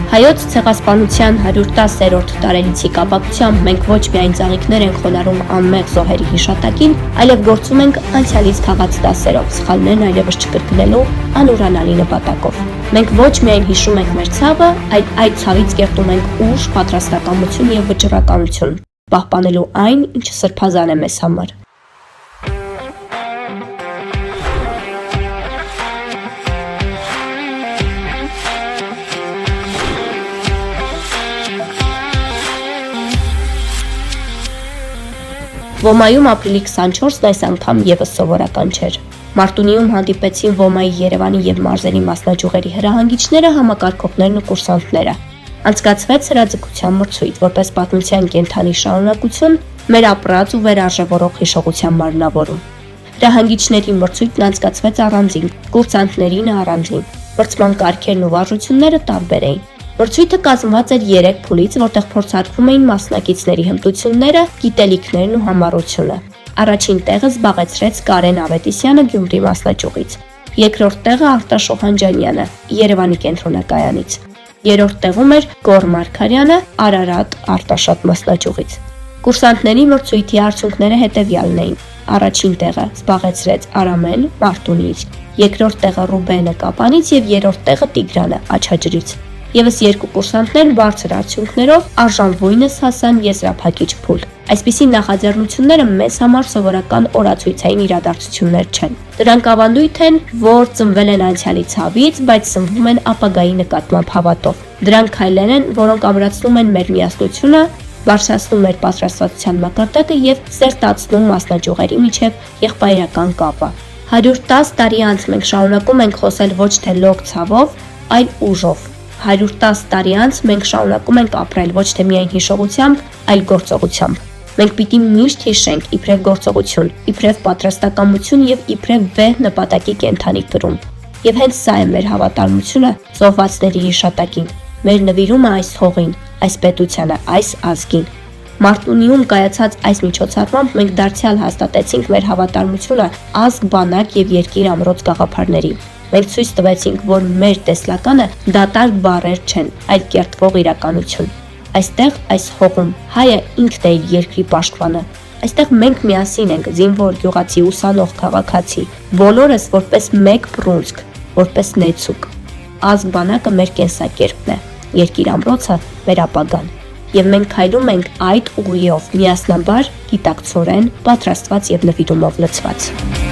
Հայոց ցեղասպանության 110-րդ տարելիցի կապակցությամբ մենք ոչ միայն ծաղիկներ ենք խոնարհում անմեղ զոհերի հիշատակին, այլև գործում ենք անցյալից քաղած դասերով, սխալներն այլևս չկրկնելու անուրանալի նպատակով։ Մենք ոչ միայն հիշում ենք մեր ցավը, այլ այդ ցավից կերտում ենք ուժ, պատրաստակամություն եւ վճռականություն, պահպանելու այն, ինչը սրբազան է մեզ համար։ Ոմայում ապրիլի 24-ն այս անգամ եւս սովորական չէր։ Մարտունիում հանդիպեցին Ոմայի Երևանի եւ մարզերի մասնաճյուղերի հրահանգիչները, համակարգողներն ու կուրսանտները։ Անցկացվեց հրաձգության մրցույթ, որպես պատմության կենթանի շարունակություն մեր ապրած ու վերարժևորող հիշողության մարմնավորում։ Հրահանգիչների մրցույթն անցկացվեց առանձին, կուրսանտներին առանձին։ Մրցման կարգերն ու վարժությունները տարբեր էին։ Մրցույթը կազմված էր 3 փուլից, որտեղ փորձարկվում էին մասնակիցների հմտությունները, գիտելիքներն ու համառությունը։ Առաջին տեղը զբաղեցրեց Կարեն Ավետիսյանը Գյումրի մասնաճյուղից, երկրորդ տեղը Արտաշ Օհանջանյանը Երևանի կենտրոնակայանից, երրորդ տեղում էր Գոր Մարգարյանը Արարատ Արտաշատ մասնաճյուղից։ Կուրսանտների մրցույթի արդյունքները հետևյալն էին. առաջին տեղը զբաղեցրեց Արամեն Մարտունից, երկրորդ տեղը Ռուբենը Կապանից եւ երրորդ տեղը Տիգրանը Աչաջրից։ Եվս երկու կուրսանտներ բարձր արդյունքներով արժանվույնս հասան եզրափակիչ փուլ։ Այսպիսի նախաձեռնությունները մեզ համար սովորական օրացույցային իրադարձություններ չեն։ Դրանք ավանդույթ են, որ ծնվել են անցյալի ցավից, բայց սնվում են ապագայի նկատմամբ հավատով։ Դրանք քայլեր են, որոնք ամրացնում են մեր միասնությունը, բարձրացնում մեր պատրաստվածության մակարդակը եւ սերտացնում մասնաճյուղերի միջև եղբայրական կապը։ 110 տարի անց մենք շարունակում ենք խոսել ոչ թե լոկ ցավով, այլ ուժով։ 110 տարի անց մենք շարունակում ենք ապրել ոչ թե միայն հիշողությամբ, այլ գործողությամբ։ Մենք պիտի միշտ հիշենք իբրև գործողություն, իբրև պատրաստակամություն եւ իբրև վեհ նպատակի կենթանի կրում։ Եվ հենց սա է մեր հավատարմությունը զոհվածների հիշատակին, մեր նվիրումը այս հողին, այս պետությանը, այս ազգին։ Մարտունիում կայացած այս միջոցառմամբ մենք դարձյալ հաստատեցինք մեր հավատարմությունը ազգ, բանակ եւ երկիր ամրոց գաղափարներին։ Մենք ցույց տվեցինք, որ մեր տեսլականը դատարկ բառեր չեն, այլ կերտվող իրականություն։ Այստեղ, այս հողում, հայը ինքն է իր երկրի պաշտպանը։ Այստեղ մենք միասին ենք, զինվոր, գյուղացի, ուսանող, քաղաքացի, բոլորս որպես մեկ բռունցք, որպես նեցուկ։ Ազգ բանակը մեր կենսակերպն է, երկիր ամրոցը մեր ապագան։ Եվ մենք քայլում ենք այդ ուղիով, միասնաբար, գիտակցորեն, պատրաստված եւ նվիրումով լցված։